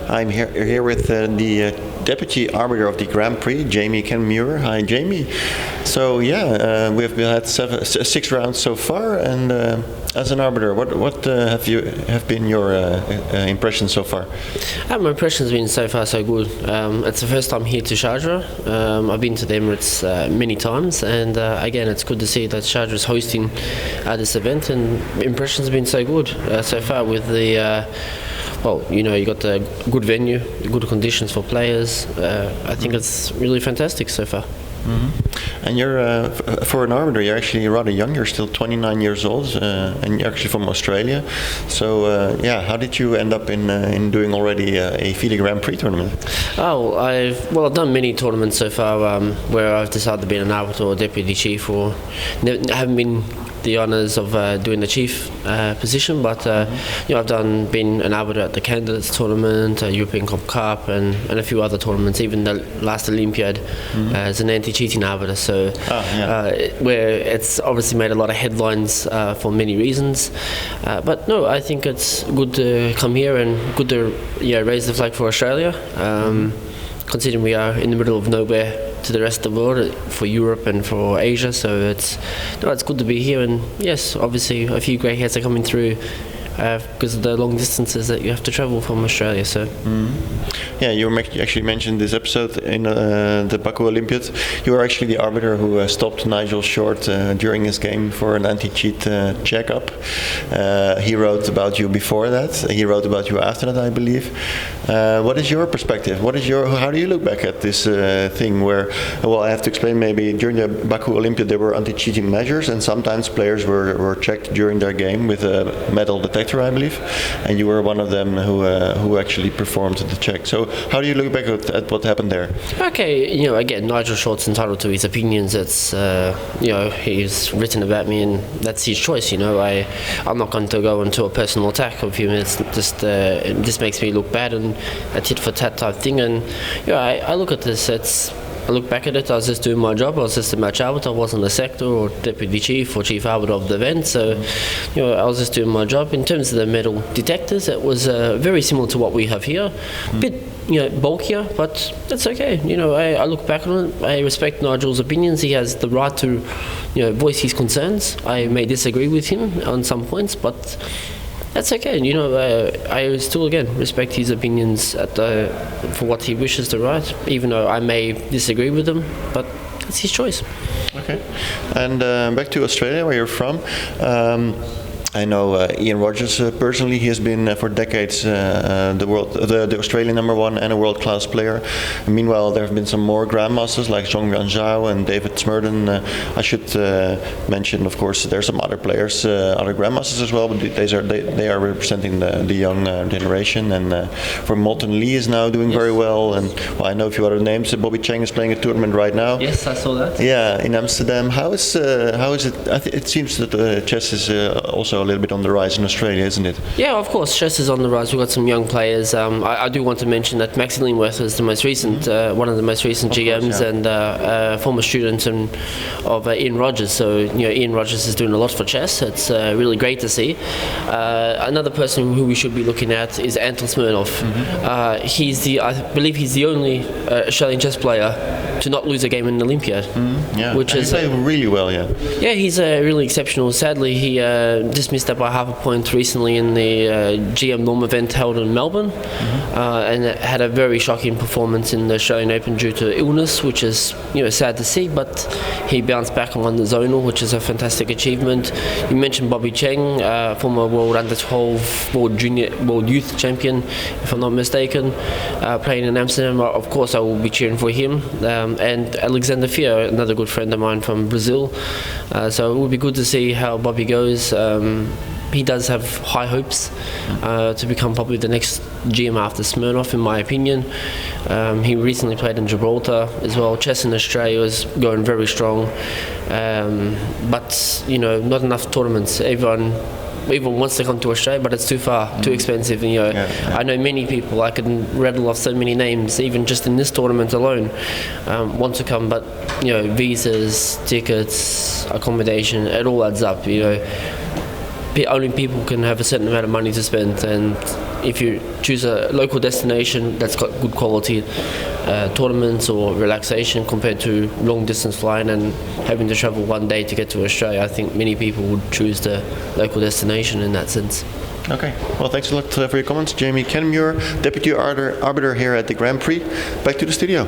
I'm here with the Deputy Arbiter of the Grand Prix, Jamie Kenmure. Hi, Jamie. So yeah, we've had 6 rounds so far, and as an arbiter, what have been your impressions so far? My impression's been so far so good. It's the first time here to Sharjah. I've been to the Emirates many times, and again, it's good to see that Sharjah is hosting this event, and impressions have been so good so far with the. You got the good venue, good conditions for players. I think it's really fantastic so far. Mm-hmm. And you're, for an arbiter, you're actually rather young. You're still 29 years old, and you're actually from Australia. So, how did you end up in doing already a FIDE Grand Prix tournament? I've done many tournaments so far where I've decided to be an arbiter or deputy chief, or haven't been the honours of doing the chief position, but I've been an arbiter at the Candidates Tournament, European Cup, and a few other tournaments, even the last Olympiad as an anti-cheating arbiter. So where it's obviously made a lot of headlines for many reasons, but no, I think it's good to come here and good to raise the flag for Australia, considering we are in the middle of nowhere to the rest of the world, for Europe and for Asia, so it's good to be here. And yes, obviously a few grey hairs are coming through because of the long distances that you have to travel from Australia. So yeah, you actually mentioned this episode in the Baku Olympiad. You were actually the arbiter who stopped Nigel Short during his game for an anti-cheat checkup. He wrote about you before that. He wrote about you after that, I believe. What is your perspective? How do you look back at this thing where, I have to explain, maybe during the Baku Olympiad there were anti-cheating measures, and sometimes players were checked during their game with a metal detector, I believe, and you were one of them who actually performed the check. So how do you look back at what happened there? Okay, again, Nigel Short's entitled to his opinions. It's he's written about me, and that's his choice. I'm not going to go into a personal attack of him. It's just it just makes me look bad, and a tit for tat type thing. And I look at this. I look back at it, I was just doing my job. I was just a match arbiter. I wasn't a sector or deputy chief or chief arbiter of the event. So, I was just doing my job. In terms of the metal detectors, it was very similar to what we have here. A bit, bulkier, but that's okay. I look back on it. I respect Nigel's opinions. He has the right to, voice his concerns. I may disagree with him on some points, but that's okay. I still, again, respect his opinions for what he wishes to write, even though I may disagree with them, but it's his choice. Okay. And back to Australia, where you're from. I know Ian Rogers personally. He has been for decades the Australian #1 and a world-class player. And meanwhile, there have been some more grandmasters like Zhong Zhao and David Smurden. I should mention, of course, there are some other players, other grandmasters as well, but they are representing the young generation. And for Moulton Lee is now doing very well, and I know a few other names. Bobby Cheng is playing a tournament right now. Yes, I saw that. Yeah, in Amsterdam. How is it? It seems that chess is also a little bit on the rise in Australia, isn't it? Yeah, of course, chess is on the rise. We've got some young players. I do want to mention that Max Illingworth is the most recent, one of the most recent GMs, and former student of Ian Rogers. So Ian Rogers is doing a lot for chess. It's really great to see. Another person who we should be looking at is Anton Smirnov. I believe he's the only Australian chess player to not lose a game in the Olympiad. Which is played really well. Yeah, he's really exceptional. Sadly, he just missed out by half a point recently in the GM Norm event held in Melbourne, and had a very shocking performance in the Australian Open due to illness, which is sad to see. But he bounced back and won the zonal, which is a fantastic achievement. You mentioned Bobby Cheng, former World Under-12 World Youth Champion, if I'm not mistaken, playing in Amsterdam. Of course, I will be cheering for him. And Alexander Fier, another good friend of mine from Brazil. So it will be good to see how Bobby goes. He does have high hopes to become probably the next GM after Smirnov, in my opinion. He recently played in Gibraltar as well. Chess in Australia is going very strong, but not enough tournaments. Everyone wants to come to Australia, but it's too far, too expensive. I know many people. I can rattle off so many names, even just in this tournament alone, want to come, but visas, tickets, accommodation, it all adds up. only people can have a certain amount of money to spend, and if you choose a local destination that's got good quality tournaments or relaxation compared to long distance flying and having to travel one day to get to Australia, I think many people would choose the local destination in that sense. Okay, well, thanks a lot for your comments. Jamie Kenmure, Deputy Arbiter here at the Grand Prix. Back to the studio.